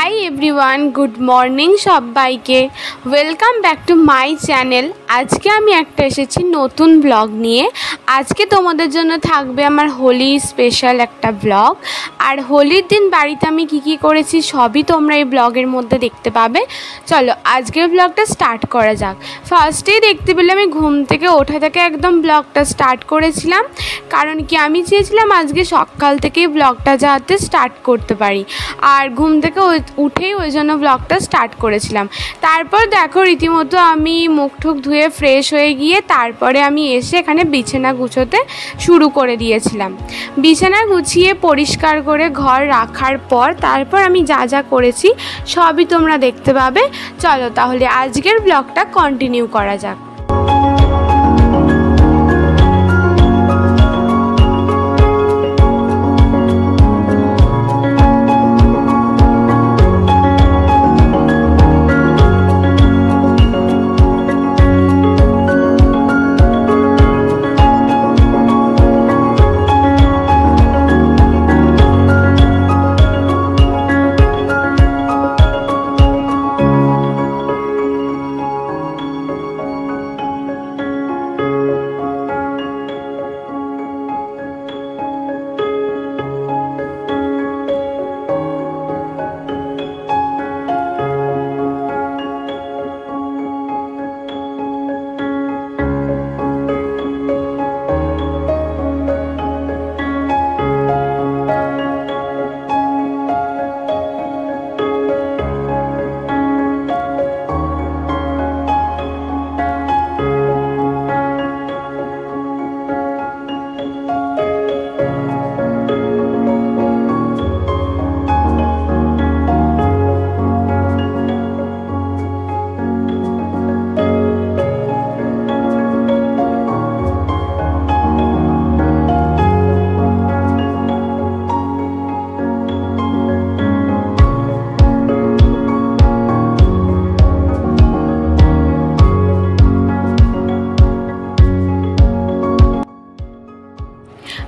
High everyone good morning सबाइके welcome back to my channel. आज के आमी एकटा एसेछि नतून ब्लग निये। आज के तोमादेर जोन्नो थाकबे आमार होली स्पेशल एकटा ब्लग और होलिर दिन बाड़ीते आमी कि करेछि सबई तोमरा एई ब्लगेर मध्य देखते पाबे। चलो आजकेर ब्लगटा स्टार्ट करा जाक। फार्स्टेई देखते पेले आमी घुम थेके ओठा थेके एकदम ब्लगटा स्टार्ट करेछिलाम, कारण कि आमी चेयेछिलाम आजके सकाल थेकेई ब्लगटा जाते स्टार्ट करते पारी और घुम थेके उठेई ओई जोन्नो ब्लगटा स्टार्ट करेछिलाम। तारपर देखो रीतिमतो आमी मुख टुक धुए फ्रेश हये गिये तारपरे आमी एसे एखाने बिछाना गुछोते शुरू करे दियेछिलाम। बिछाना गुछिए परिष्कार करे घर राखार पर तारपर आमी जा जा करेछि सबई तोमरा देखते पाबे। चलो ताहले आजकेर ब्लगटा कन्टिनिउ करा जाक।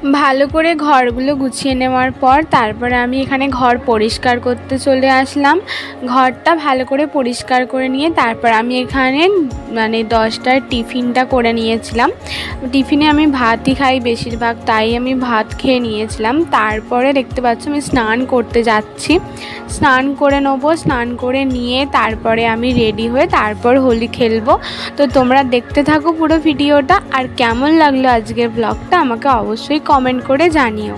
भालो करे घरगुलो गुछिए नेওয়ার पर तारपर आमी एखाने घर परिष्कार करते चले आसलाम। घरटा भालो करे परिष्कार करे निये तारपर आमी एखाने माने 10टार टिफिनटा करे नियेछिलाम। टिफिने आमी भातई खाई बेशिरभाग, ताई आमी भात खेये नियेछिलाम। तारपरे देखते पाচ্ছ आमी स्नान करते जाচ্ছি, स्नान करे नेব। स्नान करे निये तारपरे आमी रेडी हये तारपर होली खेलबो। तो तोमरा देखते थाको पुरो भिडियोटा और केमन लागलो आजकेर ब्लगटा आमाके अवश्यई कमेंट করে জানিও।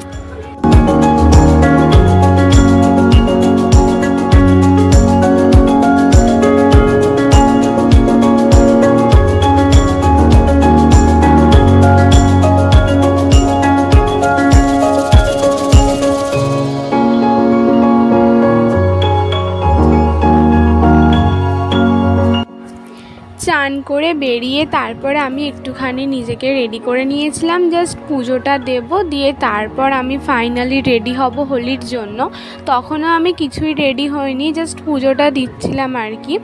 चान करे बेरिए तारपर आमी एकटूखानी निजेके रेडी करे नियेछिलाम, जस्ट पुजोटा देब दिए तारपर आमी फाइनाली रेडी हब होलिर जोन्नो। तखनो आमी किछुई रेडी हयनि, जस्ट पुजोटा दिच्छिलाम आर कि।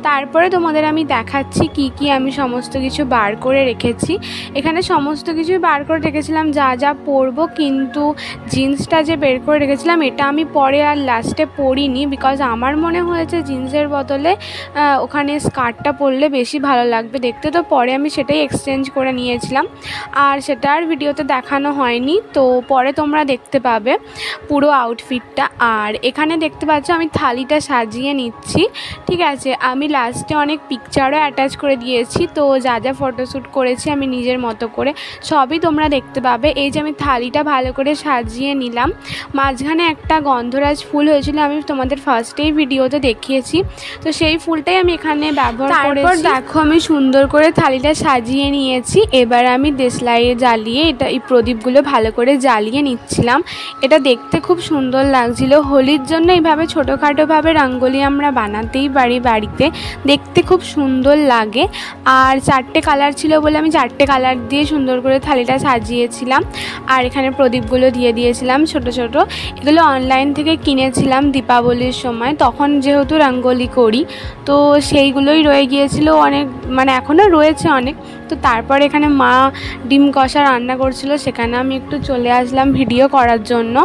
तारपरे तोमादेर आमी देखाच्छि कि आमी समस्त किछु बार करे रेखेछि। एखाने समस्त किछुई बार करे रेखेछिलाम जा जा परबो, किन्तु जिन्सटा जे बेर करे रेखेछिलाम एटा आमी परे आर लास्टे परिनि, बिकज आमार मने हयेছে जिन्सेर बदले ओखाने स्कार्टटा परले बेশি ভালো লাগবে দেখতে। তো পরে আমি সেটাই এক্সচেঞ্জ করে নিয়েছিলাম আর সেটা আর ভিডিওতে দেখানো হয়নি, তো পরে তোমরা দেখতে পাবে পুরো আউটফিটটা। আর এখানে দেখতে পাচ্ছ আমি থালিটা সাজিয়ে নিচ্ছি, ঠিক আছে। আমি লাস্টে অনেক পিকচারও অ্যাটাচ করে দিয়েছি, তো যা যা ফটোশ্যুট করেছি আমি নিজের মতো করে সবই তোমরা দেখতে পাবে। এই যে আমি থালিটা ভালো করে সাজিয়ে নিলাম, মাঝখানে একটা গন্ধরাজ ফুল হয়েছিল, আমি তোমাদের ফার্স্টেই ভিডিওতে দেখিয়েছি, তো সেই ফুলটাই আমি এখানে ব্যবহার করেছি। देखो आमी सुंदर करे थालिटा साजिए निয়েছি। এবার আমি দেশলাই জ্বালিয়ে এটা এই প্রদীপগুলো ভালো করে জ্বালিয়ে নিচ্ছিলাম। এটা দেখতে খুব সুন্দর লাগছিল। হোলির জন্য এইভাবে ছোটখাটো ভাবে রঙ্গোলি আমরা বানাতেই পারি বাড়িতে, দেখতে খুব সুন্দর লাগে। আর চারটে কালার ছিল বলে আমি চারটে কালার দিয়ে সুন্দর করে থালিটা সাজিয়েছিলাম। আর এখানে প্রদীপগুলো দিয়ে দিয়েছিলাম ছোট ছোট। এগুলো অনলাইন থেকে কিনেছিলাম দীপাবলির সময়, তখন যেহেতু রঙ্গোলি করি তো সেইগুলোই রয়ে গিয়েছিল। অনেক মানে এখনও রয়েছে অনেক। তো তারপরে এখানে মা ডিম কষা রান্না করছিল, সেখানে আমি একটু চলে আসলাম ভিডিও করার জন্য,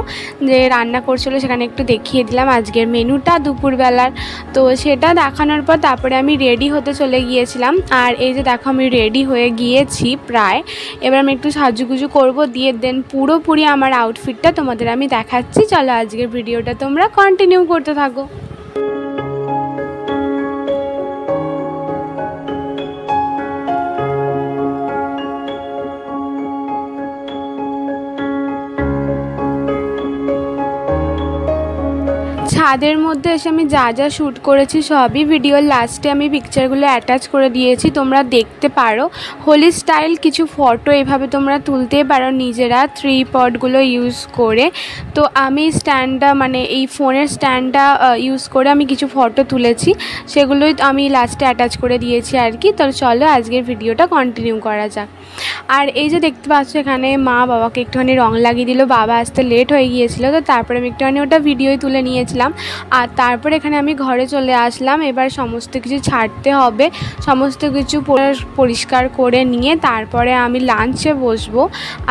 যে রান্না করছিল সেখানে একটু দেখিয়ে দিলাম আজকের মেনুটা দুপুরবেলার। তো সেটা দেখানোর পর তারপরে আমি রেডি হতে চলে গিয়েছিলাম। আর এই যে দেখো আমি রেডি হয়ে গিয়েছি প্রায়। এবার আমি একটু সাজুগুজু করব, দিয়ে দেন পুরোপুরি আমার আউটফিটটা তোমাদের আমি দেখাচ্ছি। চলো আজকের ভিডিওটা তোমরা কন্টিনিউ করতে থাকো। ছাদের মধ্যে এসে আমি যা যা শ্যুট করেছি সবই ভিডিওর লাস্টে আমি পিকচারগুলো অ্যাটাচ করে দিয়েছি, তোমরা দেখতে পারো। হোলি স্টাইল কিছু ফটো এভাবে তোমরা তুলতেই পারো নিজেরা ট্রিপডগুলো ইউজ করে। তো আমি স্ট্যান্ডটা মানে এই ফোনের স্ট্যান্ডটা ইউজ করে আমি কিছু ফটো তুলেছি, সেগুলোই আমি লাস্টে অ্যাটাচ করে দিয়েছি আর কি। তো চলো আজকের ভিডিওটা কন্টিনিউ করা যাক। আর এই যে দেখতে পাচ্ছ এখানে মা বাবাকে একটুখানি রং লাগিয়ে দিল, বাবা আসতে লেট হয়ে গিয়েছিলো, তো তারপরে আমি একটুখানি ওটা ভিডিওই তুলে নিয়েছিলাম। আর তারপর এখানে আমি ঘরে চলে আসলাম। এবার সমস্ত কিছু ছাড়তে হবে, সমস্ত কিছু পরিষ্কার করে নিয়ে তারপরে আমি লাঞ্চে বসবো।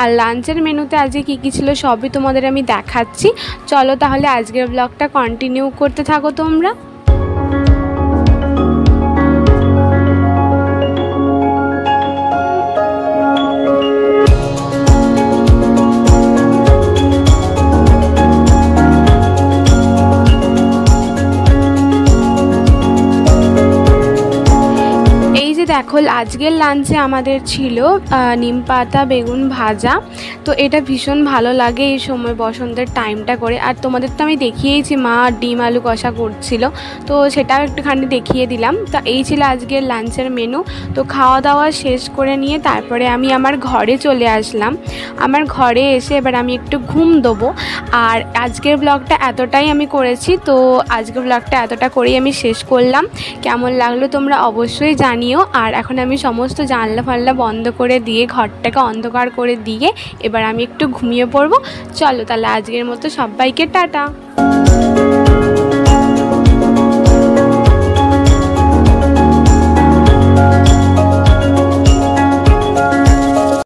আর লাঞ্চের মেনুতে আজকে কী কী ছিল সবই তোমাদের আমি দেখাচ্ছি। চলো তাহলে আজকের ব্লগটা কন্টিনিউ করতে থাকো তোমরা। দেখো আজকের লাঞ্চে আমাদের ছিল নিম পাতা বেগুন ভাজা। তো এটা ভীষণ ভালো লাগে এই সময় বসন্তের টাইমটা করে। আর তোমাদের তো আমি দেখিয়েইছি মা ডিম আলু কষা করছিল, তো সেটাও একটুখানি দেখিয়ে দিলাম। তো এই ছিল আজকের লাঞ্চের মেনু। তো খাওয়া দাওয়া শেষ করে নিয়ে তারপরে আমি আমার ঘরে চলে আসলাম। আমার ঘরে এসে এবার আমি একটু ঘুম দেবো। আর আজকের ব্লগটা এতটাই আমি করেছি, তো আজকের ব্লগটা এতটা করেই আমি শেষ করলাম। কেমন লাগলো তোমরা অবশ্যই জানিও। আর এখন আমি সমস্ত জানলা ফানলা বন্ধ করে দিয়ে ঘরটাকে অন্ধকার করে দিয়ে এবার আমি একটু ঘুমিয়ে পড়বো। চলো তাহলে আজকের মতো সবাইকে টাটা।